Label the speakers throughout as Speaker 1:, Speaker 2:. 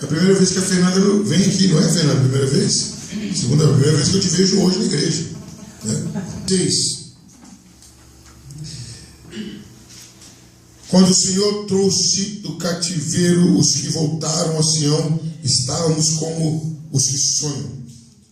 Speaker 1: É a primeira vez que a Fernanda vem aqui, não é, Fernanda? Primeira vez? Segunda, a primeira vez que eu te vejo hoje na igreja. Né? 6. Quando o Senhor trouxe do cativeiro os que voltaram a Sião, estávamos como os que sonham.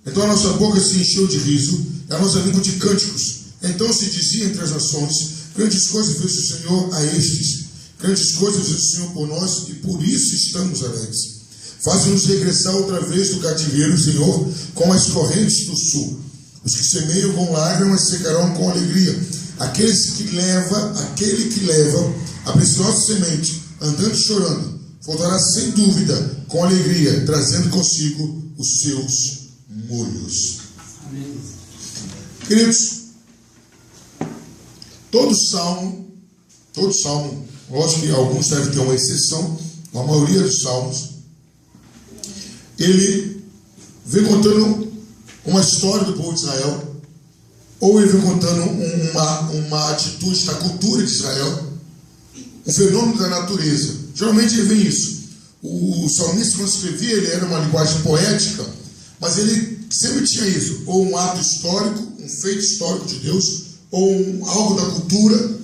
Speaker 1: Então a nossa boca se encheu de riso, a nossa língua de cânticos. Então se dizia entre as nações: grandes coisas fez o Senhor a estes, grandes coisas fez o Senhor por nós, e por isso estamos alegres. Faz-nos regressar outra vez do cativeiro, Senhor, com as correntes do sul. Os que semeiam com lágrimas secarão com alegria. Aquele que leva a preciosa semente, andando e chorando, voltará sem dúvida com alegria, trazendo consigo os seus molhos. Amém. Queridos, todo salmo, lógico que alguns devem ter uma exceção, a maioria dos salmos, ele vem contando uma história do povo de Israel, ou ele vem contando uma atitude da cultura de Israel, um fenômeno da natureza. Geralmente ele vem isso. O salmista, quando escrevia, ele era uma linguagem poética, mas ele sempre tinha isso, ou um ato histórico, um feito histórico de Deus, ou algo da cultura,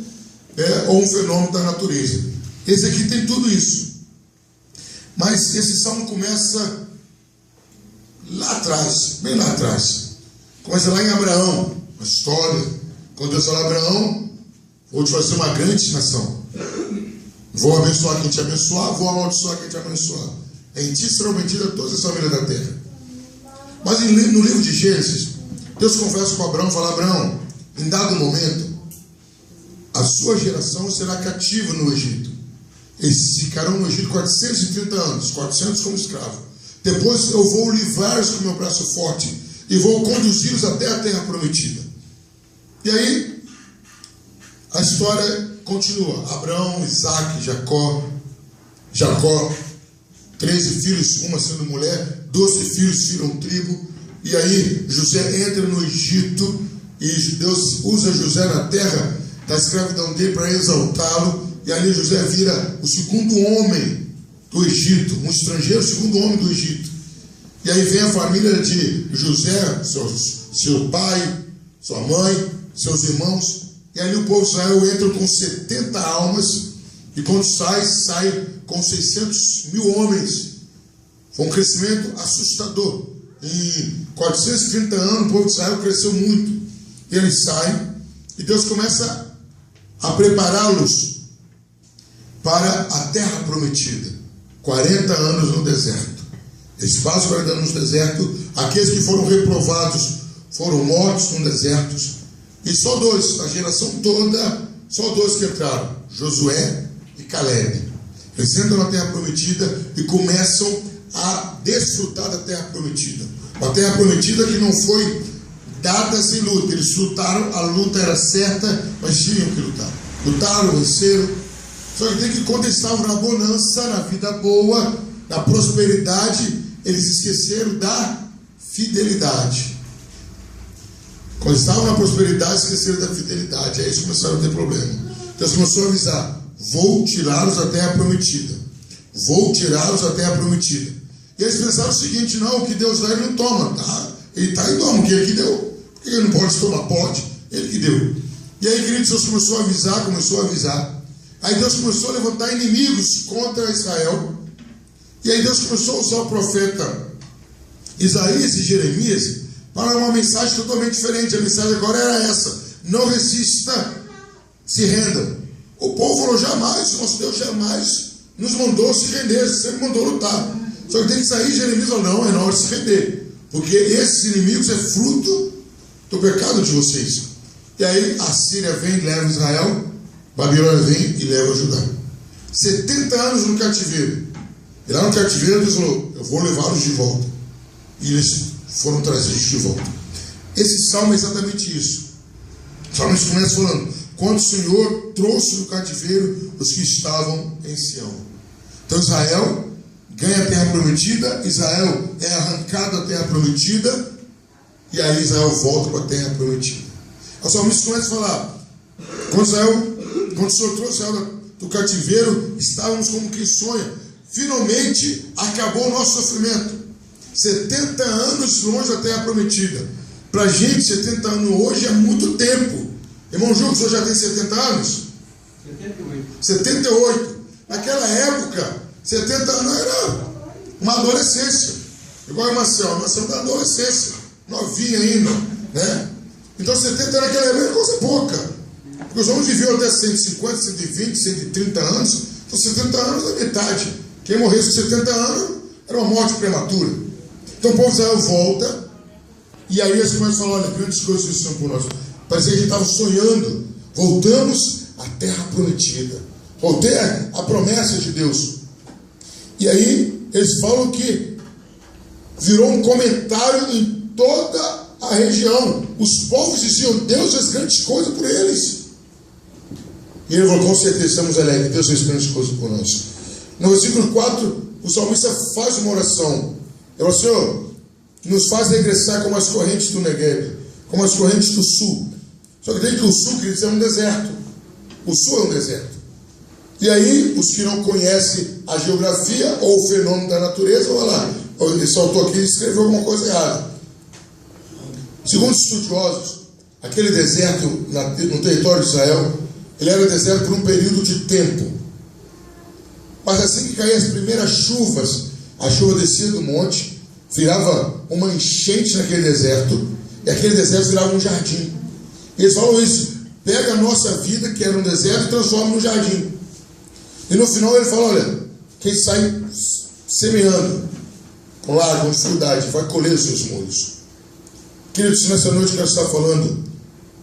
Speaker 1: ou um fenômeno da natureza. Esse aqui tem tudo isso. Mas esse salmo começa lá atrás, bem lá atrás. Começa lá em Abraão, a história. Quando Deus fala: Abraão, vou te fazer uma grande nação. Vou abençoar quem te abençoar, vou amaldiçoar quem te abençoar. Em ti serão benditas todas as famílias da terra. Mas no livro de Gênesis, Deus conversa com Abraão e fala: Abraão, em dado momento, a sua geração será cativa no Egito. Eles ficarão no Egito 430 anos, 400 como escravo. Depois eu vou livrá-los com meu braço forte e vou conduzi-los até a terra prometida. E aí, a história continua. Abraão, Isaac, Jacó, 13 filhos, uma sendo mulher, 12 filhos viram tribo. E aí José entra no Egito e Deus usa José na terra da escravidão dele para exaltá-lo. E ali José vira o segundo homem do Egito, um estrangeiro, o segundo homem do Egito. E aí vem a família de José, seu pai, sua mãe, seus irmãos. E ali o povo de Israel entra com 70 almas, e quando sai com 600.000 homens. Foi um crescimento assustador. Em 430 anos o povo de Israel cresceu muito. E eles saem, e Deus começa a prepará-los para a terra prometida. 40 anos no deserto. Eles passam 40 anos no deserto. Aqueles que foram reprovados foram mortos no deserto. E só dois, a geração toda, só dois que entraram: Josué e Caleb. Eles entram na terra prometida e começam a desfrutar da terra prometida. Uma terra prometida que não foi dada sem luta. Eles lutaram, a luta era certa, mas tinham que lutar. Lutaram, venceram. Só que tem que, quando eles estavam na bonança, na vida boa, na prosperidade, eles esqueceram da fidelidade. Quando estavam na prosperidade, esqueceram da fidelidade. Aí eles começaram a ter problema. Deus começou a avisar: vou tirá-los da terra prometida. Vou tirá-los da terra prometida. E eles pensaram o seguinte: não, o que Deus dá, ele não toma. Tá? Ele está e toma, o que ele que deu. Por que ele não pode tomar? Pode. Ele que deu. E aí, queridos, Deus começou a avisar. Aí Deus começou a levantar inimigos contra Israel. E aí Deus começou a usar o profeta Isaías e Jeremias para uma mensagem totalmente diferente. A mensagem agora era essa: não resista, se rendam. O povo falou: jamais, nosso Deus jamais nos mandou se render, sempre mandou lutar. Só que tem que sair. Jeremias falou: não, é na hora de se render, porque esses inimigos é fruto do pecado de vocês. E aí a Síria vem e leva Israel, Babilônia vem e leva Judá. 70 anos no cativeiro. E lá no cativeiro Deus falou: eu vou levá-los de volta. E eles foram trazidos de volta. Esse salmo é exatamente isso. O salmo começa falando: quando o Senhor trouxe do cativeiro os que estavam em Sião. Então Israel ganha a terra prometida, Israel é arrancado da terra prometida, e aí Israel volta para a terra prometida. O salmista começa a falar: quando o Senhor trouxe Israel do cativeiro, estávamos como quem sonha. finalmente acabou o nosso sofrimento. 70 anos longe da terra prometida. Para a gente, 70 anos hoje é muito tempo. Irmão Júlio, o senhor já tem 70 anos? 78. Naquela época, 70 anos era uma adolescência. Igual a Marcel da adolescência, novinha ainda, né? Então 70 anos naquela época é coisa pouca. Porque os homens viviam até 150, 120, 130 anos. Então 70 anos é metade. Quem morresse com 70 anos era uma morte prematura. Então o povo de Israel volta. E aí eles começam a falar: olha, grandes coisas são por nós. Parecia que a gente estava sonhando. Voltamos à terra prometida. Voltei à promessa de Deus. E aí eles falam que virou um comentário em toda a região. Os povos diziam: Deus fez grandes coisas por eles. E ele falou: com certeza estamos alegres, Deus fez grandes coisas por nós. No versículo 4, o salmista faz uma oração. Ele falou: Senhor, nos faz regressar como as correntes do Negueb, como as correntes do sul. Só que tem que o sul, queridos, é um deserto. O sul é um deserto. E aí, os que não conhecem a geografia ou o fenômeno da natureza, olha lá, esse autor aqui escreveu alguma coisa errada. Segundo os estudiosos, aquele deserto no território de Israel, ele era deserto por um período de tempo. Mas assim que caíam as primeiras chuvas, a chuva descia do monte, virava uma enchente naquele deserto, e aquele deserto virava um jardim. E eles falam isso: pega a nossa vida, que era um deserto, e transforma num jardim. E no final ele fala: olha, quem sai semeando com larga, com dificuldade, vai colher os seus molhos. Queridos, nessa noite eu quero estar falando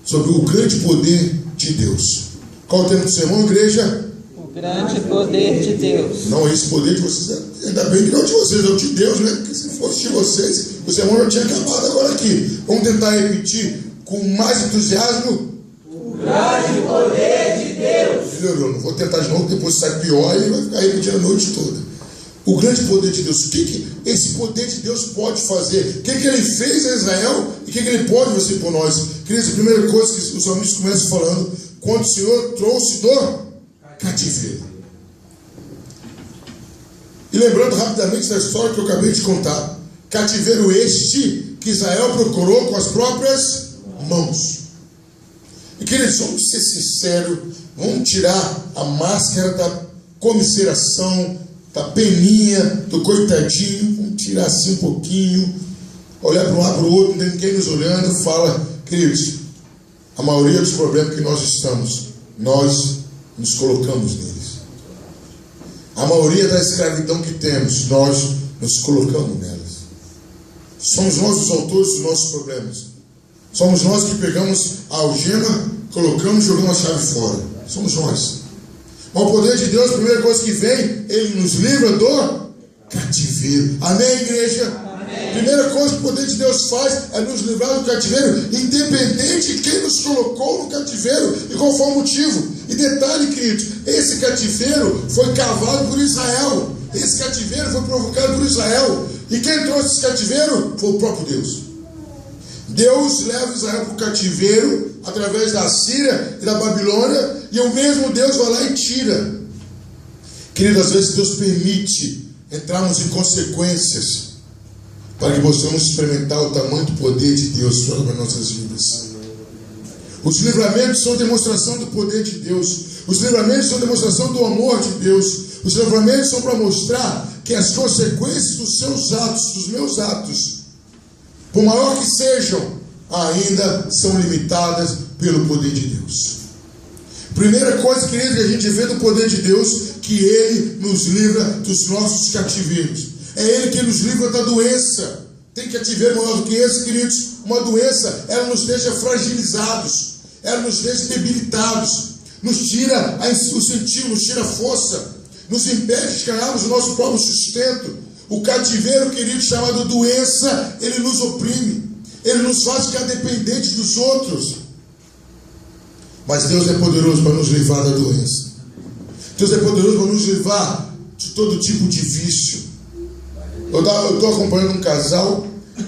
Speaker 1: sobre o grande poder de Deus. Qual o tema do sermão, igreja?
Speaker 2: O grande poder de Deus.
Speaker 1: Não, esse poder de vocês, ainda bem que não é de vocês, é o de Deus, né? Porque se fosse de vocês, o sermão já tinha acabado agora aqui. Vamos tentar repetir com mais entusiasmo.
Speaker 2: O grande poder de Deus.
Speaker 1: Melhorou, não vou tentar de novo, depois sai pior e vai ficar repetindo a noite toda. O grande poder de Deus. O que esse poder de Deus pode fazer? O que ele fez a Israel e o que ele pode fazer por nós? Queridos, a primeira coisa que os salmistas começam falando: quando o Senhor trouxe do cativeiro. E lembrando rapidamente da história que eu acabei de contar: cativeiro este que Israel procurou com as próprias mãos. E queridos, vamos ser sinceros, vamos tirar a máscara da comiseração, da peninha, do coitadinho, vamos tirar assim um pouquinho, olhar para um lado para o outro, não tem ninguém nos olhando. Fala, queridos, a maioria dos problemas que nós estamos, nós nos colocamos neles. A maioria da escravidão que temos, nós nos colocamos nelas. Somos nós os autores dos nossos problemas. Somos nós que pegamos a algema, colocamos e jogamos a chave fora. Somos nós. Mas o poder de Deus, a primeira coisa que vem, Ele nos livra do cativeiro. Amém, igreja? Amém. Primeira coisa que o poder de Deus faz é nos livrar do cativeiro, independente de quem nos colocou no cativeiro e qual foi o motivo. E detalhe, queridos, esse cativeiro foi cavado por Israel. Esse cativeiro foi provocado por Israel. E quem trouxe esse cativeiro foi o próprio Deus. Deus leva Israel para o cativeiro através da Síria e da Babilônia, e o mesmo Deus vai lá e tira. Querido, às vezes Deus permite entrarmos em consequências para que possamos experimentar o tamanho do poder de Deus sobre as nossas vidas. Os livramentos são demonstração do poder de Deus. Os livramentos são demonstração do amor de Deus. Os livramentos são para mostrar que as consequências dos seus atos, dos meus atos, por maior que sejam, ainda são limitadas pelo poder de Deus. Primeira coisa, querido, que a gente vê do poder de Deus, que Ele nos livra dos nossos cativeiros. É Ele que nos livra da doença. Tem cativeiro maior do que esse, queridos? Uma doença, ela nos deixa fragilizados, ela nos deixa debilitados, nos tira o sentido, nos tira a força, nos impede de ganharmos o nosso próprio sustento. O cativeiro, querido, chamado doença, ele nos oprime, ele nos faz ficar dependentes dos outros. Mas Deus é poderoso para nos livrar da doença. Deus é poderoso para nos livrar de todo tipo de vício. Eu estou acompanhando um casal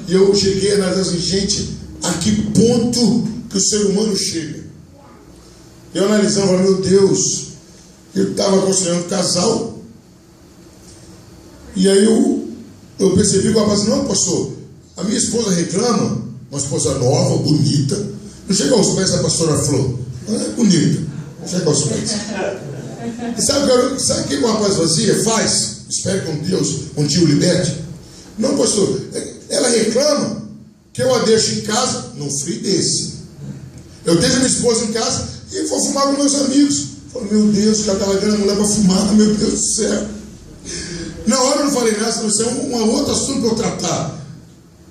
Speaker 1: e eu cheguei a analisar assim: gente, a que ponto que o ser humano chega? Eu analisava, meu Deus, eu estava aconselhando o casal E aí eu percebi que o rapaz disse, não, pastor, a minha esposa reclama, uma esposa nova, bonita, não chega aos pés da pastora Flor, é bonita, não chega aos pés. E sabe o que o rapaz faz? Espero que um dia o liberte. Não, pastor, ela reclama que eu a deixo em casa num frio desse. Eu deixo a minha esposa em casa e vou fumar com meus amigos. Eu falo, meu Deus, o cara tá largando a mulher para fumar, meu Deus do céu. Na hora eu não falei nada, senão isso é um outro assunto para eu tratar.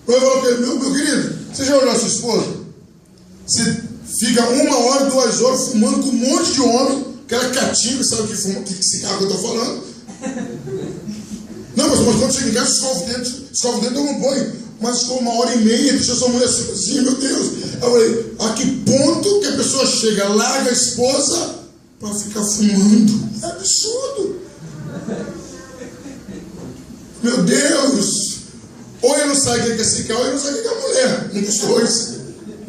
Speaker 1: Eu falei, meu querido, você já olhou a sua esposa? Você fica 1 hora, 2 horas fumando com um monte de homem, aquela catinga, sabe que cigarro que eu estou falando? Não, mas quando chega em casa, escova o dedo, eu não ponho. Mas ficou 1h30, deixa sua mulher assim, meu Deus. Eu falei, a que ponto que a pessoa chega, larga a esposa para ficar fumando? É absurdo. Meu Deus. Ou ele não sabe o que é esse carro, ou ele não sabe o que é a mulher. Um dos dois.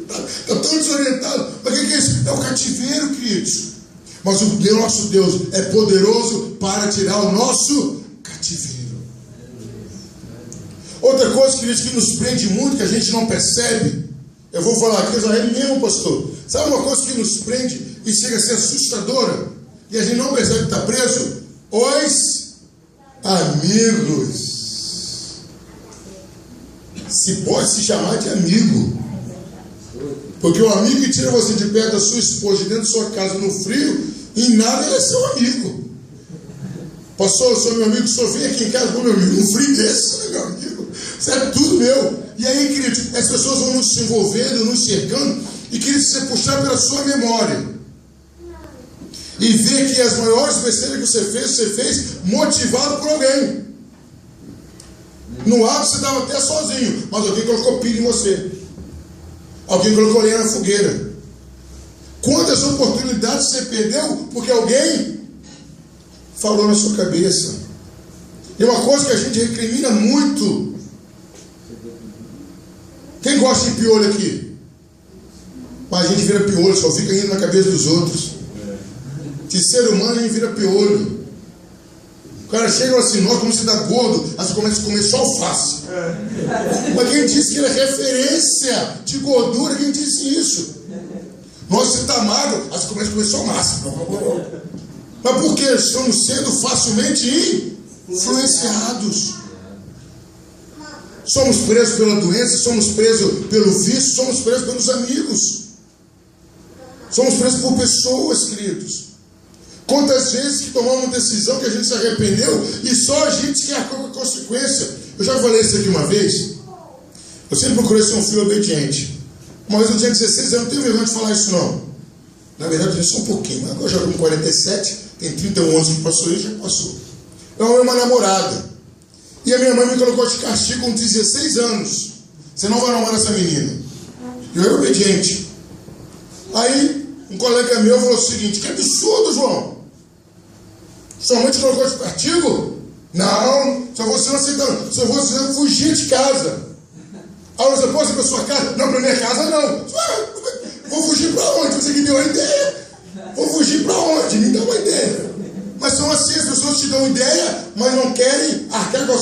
Speaker 1: Está tão desorientado. Mas o que é isso? É o cativeiro, queridos. Mas o nosso Deus é poderoso para tirar o nosso cativeiro. Outra coisa, queridos, que nos prende muito, que a gente não percebe. Eu vou falar aqui, Israel mesmo, pastor. Sabe uma coisa que nos prende e chega a ser assustadora? E a gente não percebe que está preso? Os amigos. Se pode se chamar de amigo. Porque o amigo que tira você de perto da sua esposa, de dentro da sua casa, no frio, em nada ele é seu amigo. Pastor, eu sou meu amigo, só vem aqui em casa com meu amigo. Um frio desse, meu amigo. Isso é tudo meu. E aí, queridos, as pessoas vão nos envolvendo, nos cercando, e queridos, você puxar pela sua memória. E ver que as maiores besteiras que você fez motivado por alguém. No ato você estava até sozinho, mas alguém colocou pilha em você. Alguém colocou lenha na fogueira. Quantas oportunidades você perdeu porque alguém falou na sua cabeça? E uma coisa que a gente recrimina muito. Quem gosta de piolho aqui? Mas a gente vira piolho, só fica indo na cabeça dos outros. De ser humano a gente vira piolho. O cara chega assim, nossa, como você dá gordo, aí você começa a comer só alface. Mas quem disse que ele é referência de gordura? Quem disse isso? Nossa, você está magro, aí você começa a comer só massa. Mas por que? Estamos sendo facilmente influenciados. Somos presos pela doença, somos presos pelo vício, somos presos pelos amigos. Somos presos por pessoas, queridos. Quantas vezes que tomamos uma decisão que a gente se arrependeu e só a gente que arcou com a consequência. Eu já falei isso aqui uma vez. Eu sempre procurei ser um filho obediente. Uma vez eu tinha 16 anos, não tenho vergonha de falar isso não. Na verdade eu tinha só um pouquinho, mas agora já estou com 47, tem 31 anos que passou isso, já passou. Eu arrumei uma namorada. E a minha mãe me colocou de castigo com 16 anos. Você não vai namorar essa menina. Eu era obediente. Aí um colega meu falou o seguinte, que absurdo, João. Sua mãe te colocou de castigo? Não, só você não aceitando. Só você fugir de casa. Aí você pode ir para sua casa? Não, para minha casa não. Vou fugir para onde? Você que deu a ideia. Vou fugir para onde? Me dá uma ideia. Mas são assim, as pessoas te dão ideia, mas não querem arcar com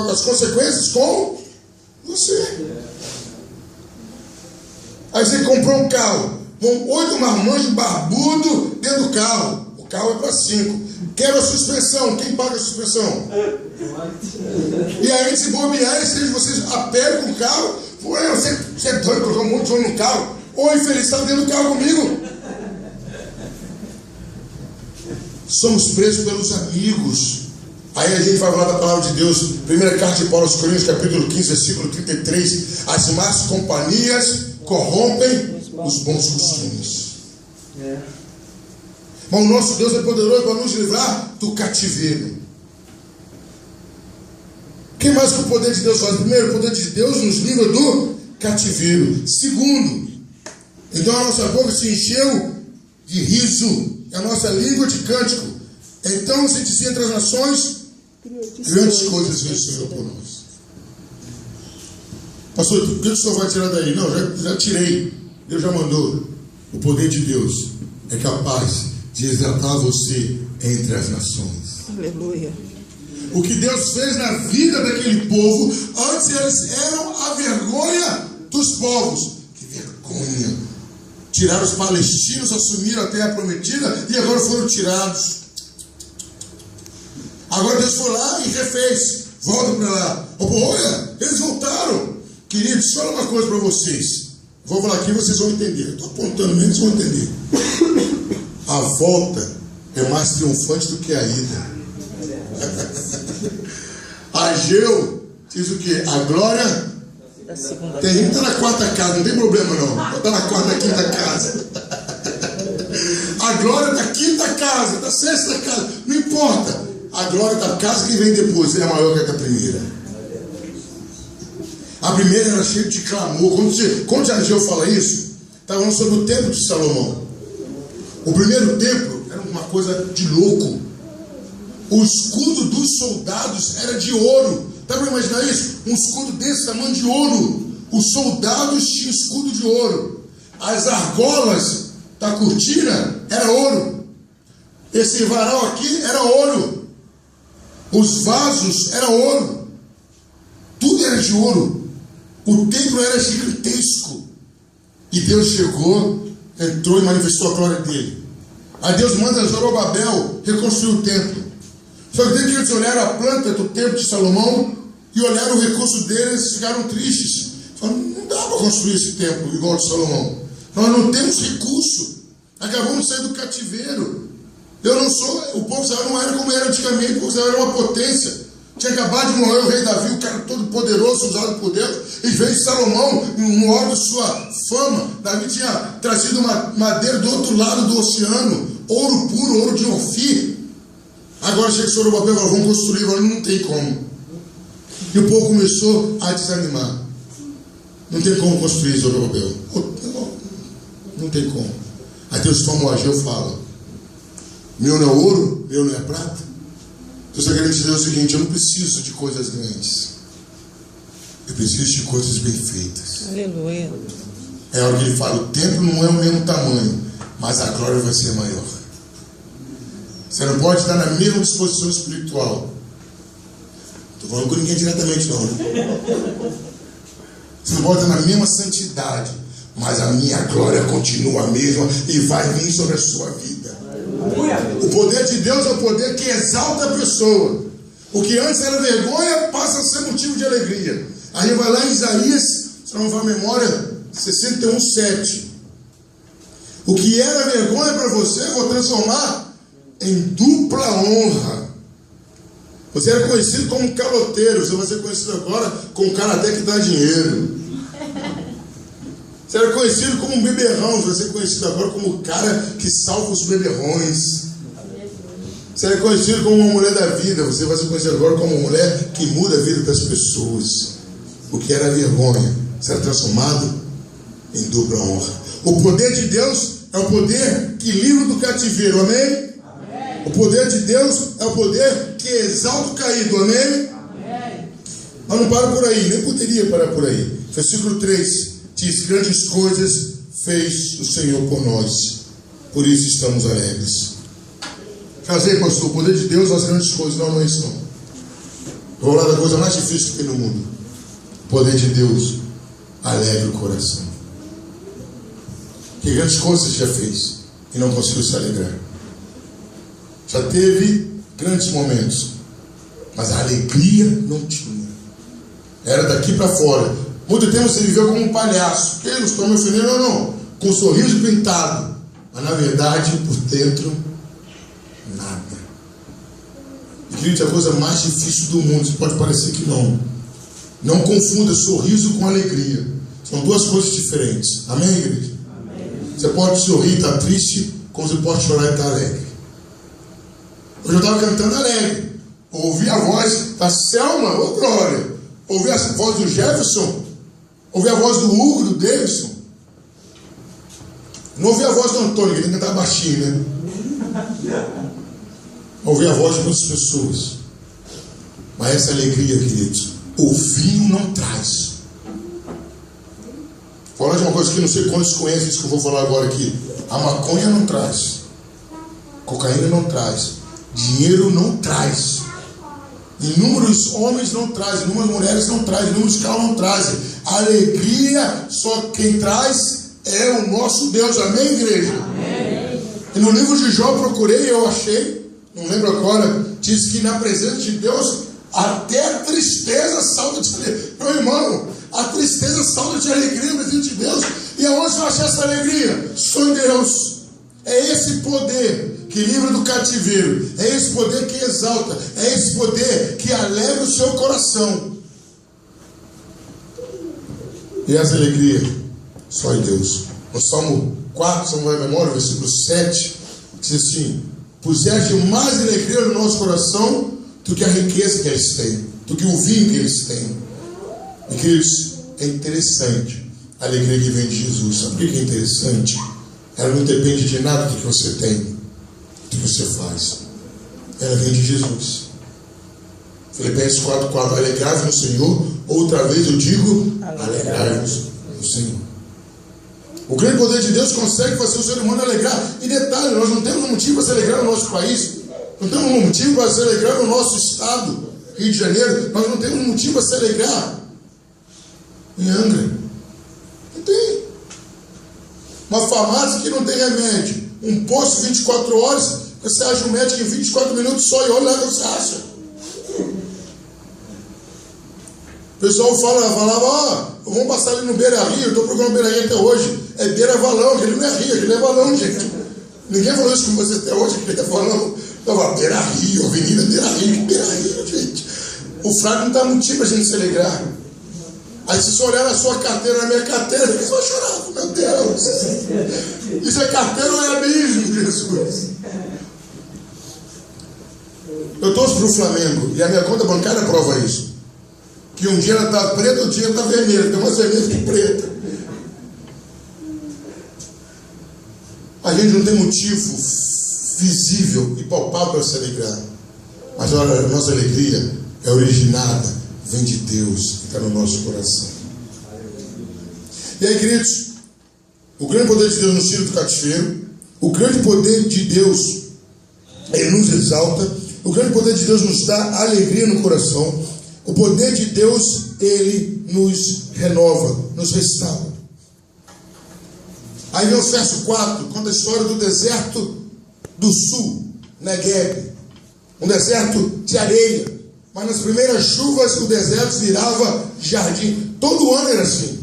Speaker 1: as consequências com você. Aí você comprou um carro. Vão 8 marmanjos barbudo dentro do carro. O carro é para 5. Quebra a suspensão. Quem paga a suspensão? E aí, se bobear, vocês apertam o carro. Você é doido, colocou um monte de homem no carro. Ô, infeliz, está dentro do carro comigo. Somos presos pelos amigos. Aí a gente vai falar da palavra de Deus. Primeira carta de Paulo aos Coríntios, capítulo 15, versículo 33. As más companhias corrompem os bons costumes. Mas o nosso Deus é poderoso para nos livrar do cativeiro. O que mais que o poder de Deus faz? Primeiro, o poder de Deus nos livra do cativeiro. Segundo, então a nossa boca se encheu de riso, a nossa língua de cântico. Então se dizia entre as nações, grandes coisas fez o Senhor por nós. Pastor, o que o senhor vai tirar daí? Não, já tirei. Deus já mandou. O poder de Deus é capaz de exaltar você entre as nações.
Speaker 2: Aleluia.
Speaker 1: O que Deus fez na vida daquele povo, antes eles eram a vergonha dos povos. Que vergonha! Tiraram os palestinos, assumiram a terra prometida e agora foram tirados. Agora Deus foi lá e refez. Volta para lá. Olha, eles voltaram. Queridos, só uma coisa para vocês. Vou falar aqui, vocês vão entender. Estou apontando mesmo, vocês vão entender. A volta é mais triunfante do que a ida. Ageu diz o quê? A glória tem gente que está na quarta casa, não tem problema não. Está na quarta, quinta casa. A glória da quinta casa, da sexta casa, não importa. A glória da casa que vem depois é maior que a da primeira. A primeira era cheia de clamor. Quando Ageu fala isso, está falando sobre o templo de Salomão. O primeiro templo era uma coisa de louco. O escudo dos soldados era de ouro. Dá para imaginar isso? Um escudo desse tamanho de ouro. Os soldados tinham escudo de ouro. As argolas da cortina era ouro. Esse varal aqui era ouro. Os vasos era ouro. Tudo era de ouro. O templo era gigantesco. E Deus chegou, entrou e manifestou a glória dele. Aí Deus manda Zorobabel reconstruir o templo. Só que desde que eles olharam a planta do templo de Salomão e olharam o recurso deles, eles ficaram tristes. Falaram, não dá para construir esse templo igual ao de Salomão. Nós não temos recurso. Acabamos de sair do cativeiro. O povo de Israel não era como era antigamente, o povo de Israel era uma potência. Tinha acabado de morrer o rei Davi, o cara todo poderoso, usado por Deus, e veio Salomão, no auge de sua fama. Davi tinha trazido uma madeira do outro lado do oceano, ouro puro, ouro de Ofir. Agora chega o Zorobabel e fala, vamos construir, agora não tem como. E o povo começou a desanimar. Não tem como construir, Zorobabel. Não tem como. Aí Deus toma o Ageu e fala, meu não é ouro, meu não é prata. Deus está querendo dizer o seguinte, eu não preciso de coisas grandes. Eu preciso de coisas bem feitas.
Speaker 2: Aleluia.
Speaker 1: É a hora que ele fala, o templo não é o mesmo tamanho, mas a glória vai ser maior. Você não pode estar na mesma disposição espiritual. Estou falando com ninguém diretamente não, né? Você não pode estar na mesma santidade, mas a minha glória continua a mesma e vai vir sobre a sua vida. O poder de Deus é o poder que exalta a pessoa. O que antes era vergonha passa a ser motivo de alegria. Aí vai lá em Isaías, se não me falar a memória, 61:7. O que era vergonha para você, eu vou transformar em dupla honra. Você era conhecido como um caloteiro, você vai ser conhecido agora como um cara até que dá dinheiro. Você era conhecido como um beberrão, você vai ser conhecido agora como o cara que salva os beberrões. Você era conhecido como uma mulher da vida, você vai ser conhecido agora como uma mulher que muda a vida das pessoas. O que era vergonha será transformado em dupla honra. O poder de Deus é o poder que livra do cativeiro, amém? Amém. O poder de Deus é o poder que exalta o caído, amém? Amém. Mas não para por aí, nem poderia parar por aí. Versículo 3 diz, grandes coisas fez o Senhor por nós, por isso estamos alegres. Casei, pastor, o poder de Deus nas grandes coisas, não é isso não. Vou falar da coisa mais difícil que tem no mundo. O poder de Deus alegra o coração. Que grandes coisas já fez e não conseguiu se alegrar. Já teve grandes momentos, mas a alegria não tinha. Era daqui para fora. Muito tempo você viveu como um palhaço. Quem não estou me ofendendo? Não. Com um sorriso pintado. Mas na verdade, por dentro, nada. E querido, é a coisa mais difícil do mundo. Isso pode parecer que não. Não confunda sorriso com alegria. São duas coisas diferentes. Amém, igreja? Amém. Você pode sorrir e estar triste, como você pode chorar e estar alegre. Hoje eu estava cantando alegre. Ouvi a voz da Selma, ô glória. Ouvi a voz do Jefferson. Ouvi a voz do Hugo, do Davidson. Não ouvi a voz do Antônio, que tem que cantar baixinho, né? Ouvi a voz de muitas pessoas. Mas essa alegria, queridos, o vinho não traz. Vou falar de uma coisa que não sei quantos conhecem, isso que eu vou falar agora aqui. A maconha não traz. Cocaína não traz. Dinheiro não traz. Inúmeros homens não trazem, inúmeras mulheres não trazem, inúmeros carros não trazem. Alegria só quem traz é o nosso Deus. Amém, igreja? Amém. E no livro de Jó procurei, eu achei, não lembro agora, diz que na presença de Deus até a tristeza salta de alegria. Meu irmão, a tristeza salta de alegria na presença de Deus. E aonde você vai achar essa alegria? Só em Deus. É esse poder que livra do cativeiro, é esse poder que exalta, é esse poder que alegra o seu coração. E essa alegria só em Deus. No Salmo 4, se não vai à memória, versículo 7, diz assim: puseste mais alegria no nosso coração do que a riqueza que eles têm, do que o vinho que eles têm. E queridos, é interessante a alegria que vem de Jesus. Sabe por que é interessante? Ela não depende de nada do que você tem, do que você faz. Ela vem de Jesus. Filipenses 4:4, alegrai-vos no Senhor. Outra vez eu digo, alegrai-vos no Senhor. O grande poder de Deus consegue fazer o ser humano alegrar. E detalhe, nós não temos um motivo para se alegrar no nosso país. Não temos um motivo para se alegrar no nosso estado, Rio de Janeiro. Nós não temos um motivo para se alegrar em Angra. Não tem. Uma farmácia que não tem remédio, um posto 24 horas, você acha um médico em 24 minutos só e olha lá que você acha. O pessoal falava, vamos passar ali no Beira Rio, eu estou procurando Beira Rio até hoje. É Beira Valão, aquele não é Rio, aquele é Valão, gente. Ninguém falou isso com você até hoje, aquele é Valão. Então, Beira Rio, Avenida Beira Rio, que Beira Rio, gente. O fraco não dá motivo para a gente se alegrar. Aí se você olhar na sua carteira, na minha carteira, você vai chorar, meu Deus. Isso é carteira ou é abismo, Jesus? Eu torço para o Flamengo e a minha conta bancária prova isso. Que um dia ela está preta, outro dia ela está vermelha. Tem mais vermelha que preta. A gente não tem motivo visível e palpável para se alegrar. Mas olha, a nossa alegria é originada, vem de Deus, que está no nosso coração. E aí, queridos, o grande poder de Deus nos tira do cativeiro, o grande poder de Deus, ele nos exalta, o grande poder de Deus nos dá alegria no coração, o poder de Deus, ele nos renova, nos restaura. Aí vem o verso 4, conta a história do deserto do sul, Negueb, um deserto de areia. Mas nas primeiras chuvas o deserto virava jardim. Todo ano era assim.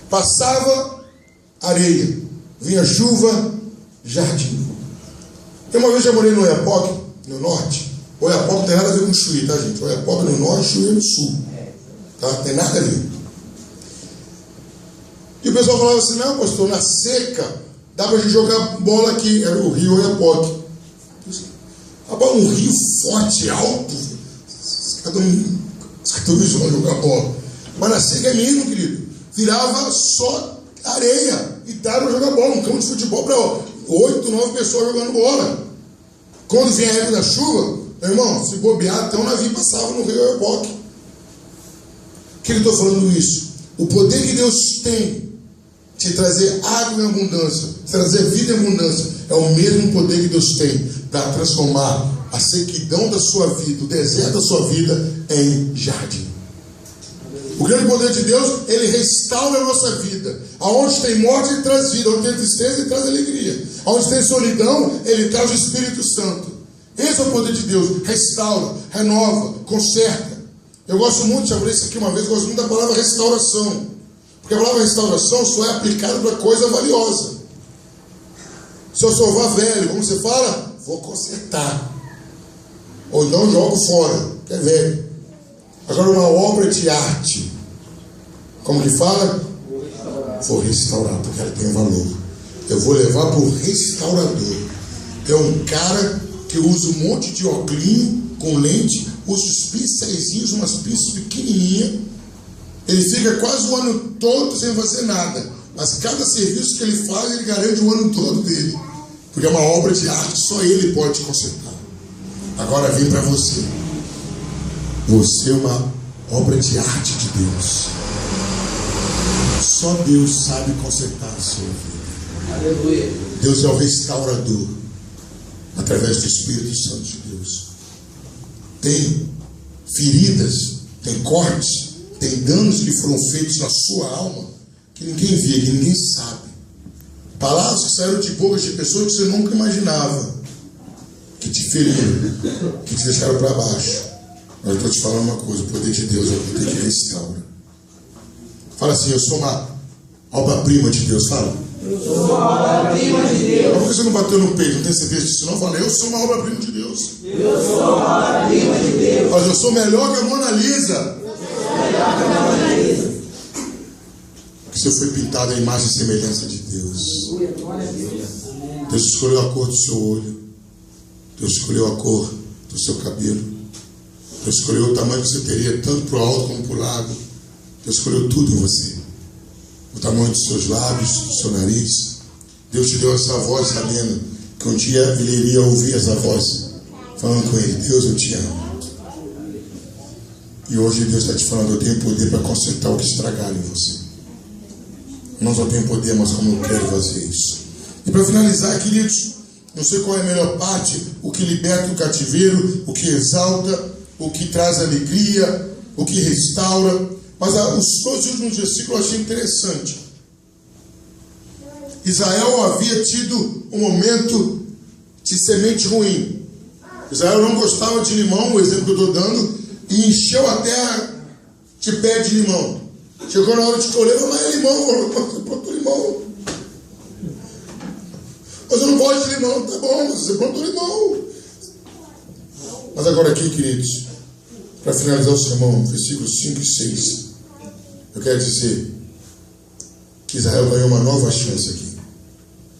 Speaker 1: Passava areia, vinha chuva, jardim. Eu uma vez já morei no Oiapoque, no norte. Oiapoque não tem nada a ver com Chuí, tá, gente? Oiapoque no norte, Chuí no sul. Tá? Tem nada a ver. E o pessoal falava assim, não, pastor, na seca dá pra gente jogar bola aqui. Era o rio Oiapoque. Um rio forte, alto. Cada um vão jogar bola. Mas na seca é mesmo, querido. Virava só areia. E dava pra jogar bola. Um campo de futebol para 8, 9 pessoas jogando bola. Quando vinha a época da chuva, meu irmão, se bobear, até um navio passava no rio Oiapoque. Por que eu estou falando isso? O poder que Deus tem de trazer água em abundância, trazer vida em abundância, é o mesmo poder que Deus tem para transformar a sequidão da sua vida, o deserto da sua vida, em jardim. O grande poder de Deus, ele restaura a nossa vida. Aonde tem morte, ele traz vida. Onde tem tristeza, ele traz alegria. Aonde tem solidão, ele traz o Espírito Santo. Esse é o poder de Deus. Restaura, renova, conserta. Eu gosto muito, já falei isso aqui uma vez, eu gosto muito da palavra restauração. Porque a palavra restauração só é aplicada para coisa valiosa. Se eu sofá velho, como você fala? Vou consertar. Ou então jogo fora, que é velho. Agora uma obra de arte, como que fala? Vou restaurar, porque ela tem valor. Eu vou levar para o restaurador. É um cara que usa um monte de óculos com lente, usa os pincéis, umas pinças pequenininhas. Ele fica quase o ano todo sem fazer nada. Mas cada serviço que ele faz, ele garante o ano todo dele. Porque é uma obra de arte, só ele pode consertar. Agora vem para você. Você é uma obra de arte de Deus. Só Deus sabe consertar a sua vida. Aleluia. Deus é o restaurador, através do Espírito Santo de Deus. tem feridas, tem cortes, tem danos que foram feitos na sua alma, que ninguém vê, que ninguém sabe. Palavras que saíram de bocas de pessoas que você nunca imaginava, que te feriram, que te deixaram para baixo. Mas eu estou te falando uma coisa: o poder de Deus é o poder que restaura. Fala assim: eu sou uma obra-prima de Deus. Fala.
Speaker 2: Eu sou uma obra-prima de Deus.
Speaker 1: Por que você não bateu no peito? Não tem certeza disso não? Fala: eu sou uma obra-prima de Deus.
Speaker 2: Eu sou uma obra-prima de Deus.
Speaker 1: Mas eu sou melhor que a Mona Lisa. Porque você foi pintado à imagem e semelhança de Deus. Deus escolheu a cor do seu olho. Deus escolheu a cor do seu cabelo. Deus escolheu o tamanho que você teria, tanto para o alto como para o lado. Deus escolheu tudo em você. O tamanho dos seus lábios, do seu nariz. Deus te deu essa voz, sabendo que um dia ele iria ouvir essa voz falando com ele: Deus, eu te amo. E hoje Deus está te falando: eu tenho poder para consertar o que estragaram em você. Não só tenho poder, mas como eu quero fazer isso. E para finalizar, queridos, não sei qual é a melhor parte: o que liberta o cativeiro, o que exalta, o que traz alegria, o que restaura. Mas os dois últimos versículos eu achei interessante. Israel havia tido um momento de semente ruim. Israel não gostava de limão, o exemplo que eu estou dando, e encheu a terra de pé de limão. Chegou na hora de colher, mas é limão. Você plantou limão. Mas eu não gosto de limão. Tá bom, mas você plantou limão. Mas agora aqui, queridos, para finalizar o sermão, versículos 5 e 6, eu quero dizer que Israel ganhou uma nova chance aqui.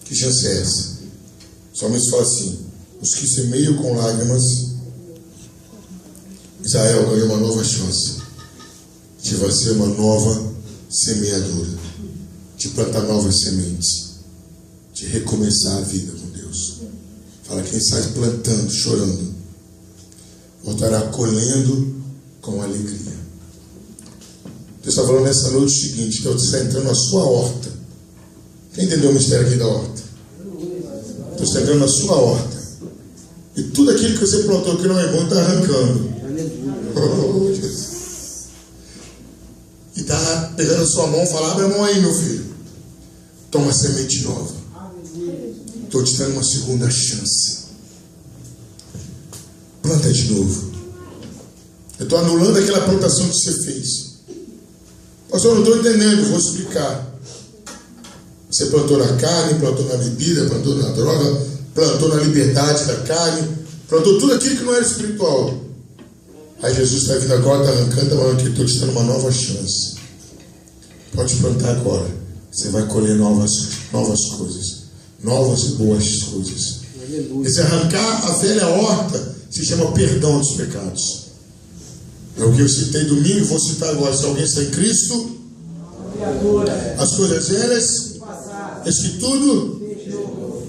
Speaker 1: Que chance é essa? Somente fala assim: os que semeiam com lágrimas, Israel ganhou uma nova chance de fazer uma nova semeadura, de plantar novas sementes, de recomeçar a vida com Deus. Fala: quem sai plantando, chorando, voltará colhendo com alegria. Deus está falando nessa noite o seguinte: Deus está entrando na sua horta. Quem entendeu o mistério aqui da horta? Deus está entrando na sua horta. E tudo aquilo que você plantou que não é bom está arrancando. Oh, Jesus. E está pegando a sua mão e fala: abre a mão aí, meu filho. Toma semente nova. Estou te dando uma segunda chance. Planta de novo. Eu estou anulando aquela plantação que você fez. Pastor, eu não estou entendendo, vou explicar. Você plantou na carne, plantou na bebida, plantou na droga, plantou na liberdade da carne, plantou tudo aquilo que não era espiritual. Aí Jesus está vindo agora, está arrancando, falando que estou te dando uma nova chance. Pode plantar agora. Você vai colher novas coisas. Novas e boas coisas. Esse arrancar a velha horta se chama perdão dos pecados. É o que eu citei domingo e vou citar agora. Se alguém está em Cristo, as coisas velhas, eis que tudo.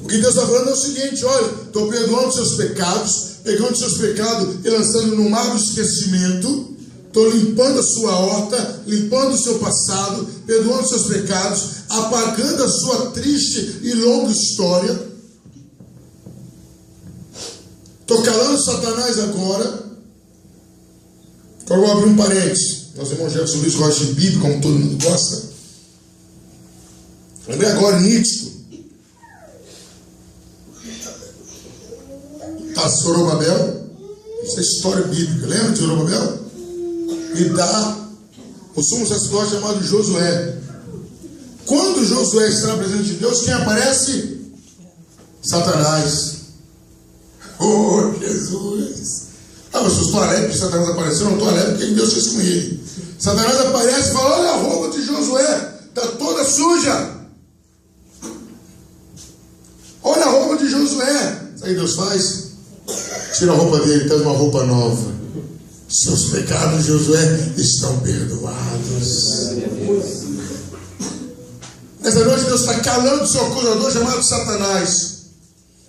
Speaker 1: O que Deus está falando é o seguinte: olha, estou perdoando seus pecados, pegando seus pecados e lançando no mar do esquecimento. Estou limpando a sua horta, limpando o seu passado, perdoando seus pecados, apagando a sua triste e longa história. Estou calando Satanás agora. Agora vou abrir um parênteses. Nosso irmão Jefferson Luiz gosta de Bíblia, como todo mundo gosta. Lembrei agora, nítido. Tá Zorobabel. Isso é história bíblica. Lembra de Zorobabel? E dá o sumo sacerdote chamado Josué. Quando Josué está na presença de Deus, quem aparece? Satanás. Oh, Jesus! Ah, mas eu estou alegre porque Satanás apareceu. Não estou alegre porque Deus fez com ele. Satanás aparece e fala: olha a roupa de Josué, está toda suja. Olha a roupa de Josué. Sabe o que Deus faz? Tira a roupa dele, traz uma roupa nova. Seus pecados, Josué, estão perdoados. Nessa noite Deus está calando o seu acusador chamado Satanás.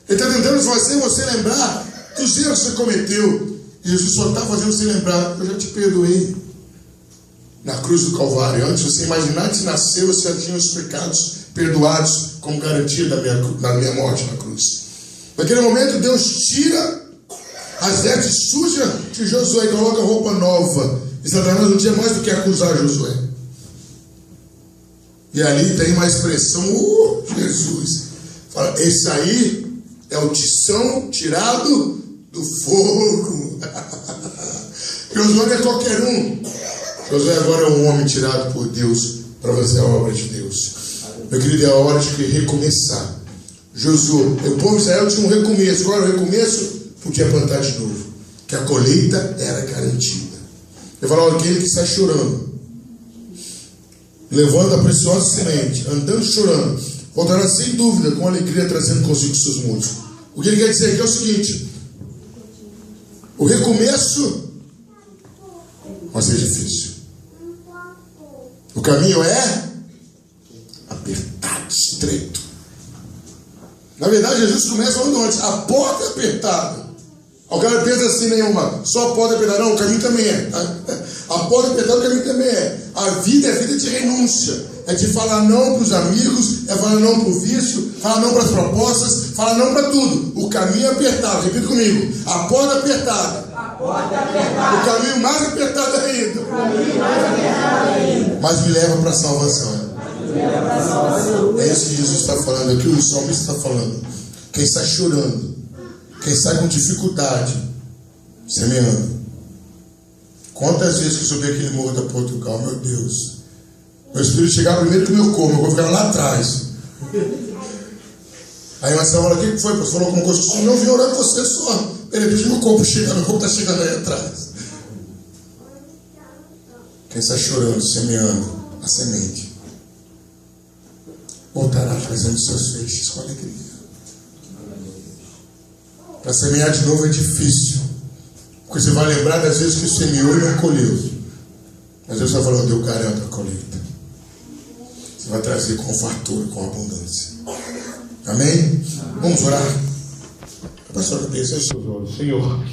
Speaker 1: Ele está tentando fazer você lembrar dos erros que você cometeu. E Jesus só está fazendo você lembrar: eu já te perdoei na cruz do Calvário. Antes de você imaginar que você nasceu, você já tinha os pecados perdoados como garantia da minha morte na cruz. Naquele momento Deus tira as vestes sujas de Josué e coloca roupa nova. E Satanás não tinha mais do que acusar Josué. E ali tem uma expressão, Jesus. Fala, esse aí é o tição tirado do fogo. Josué não é qualquer um. Josué agora é um homem tirado por Deus para fazer a obra de Deus. Meu querido, é a hora de recomeçar. Josué, o povo de Israel tinha um recomeço. Agora o recomeço podia plantar de novo, que a colheita era garantida. Eu falo, aquele que está chorando, levando a preciosa semente, andando chorando, voltará sem dúvida com alegria, trazendo consigo seus muitos. O que ele quer dizer aqui é o seguinte: o recomeço vai ser difícil. O caminho é apertado, estreito. Na verdade, Jesus começa falando antes, a porta é apertada. O cara pensa assim, nenhuma, só a porta é apertada. Não, o caminho também é. A porta é apertada, o caminho também é. A vida é vida de renúncia. É de falar não para os amigos, é falar não para o vício, falar não para as propostas, falar não para tudo. O caminho é apertado, repita comigo. A porta é apertada. A porta é apertada. O caminho mais apertado ainda. O caminho mais apertado ainda. Mas me leva para a salvação. É isso que Jesus está falando aqui, o salmista está falando. Quem está chorando, quem está com dificuldade, semeando. Quantas vezes que eu subi aquele morro da Portugal, meu Deus, meu espírito chegava primeiro que o meu corpo, eu vou ficar lá atrás. Aí uma senhora falou, o que foi? Você falou alguma coisa que eu não vim orar com você só. Ele deixa meu corpo chegar, meu corpo está chegando aí atrás. Quem está chorando, semeando a semente, voltará trazendo seus feixes com alegria. Para semear de novo é difícil, porque você vai lembrar das vezes que semeou e não colheu. Mas Deus está falando, eu garanto a colheita. Você vai trazer com fartura, com abundância. Amém? Vamos orar. Pastor, deixa seus olhos. Senhor,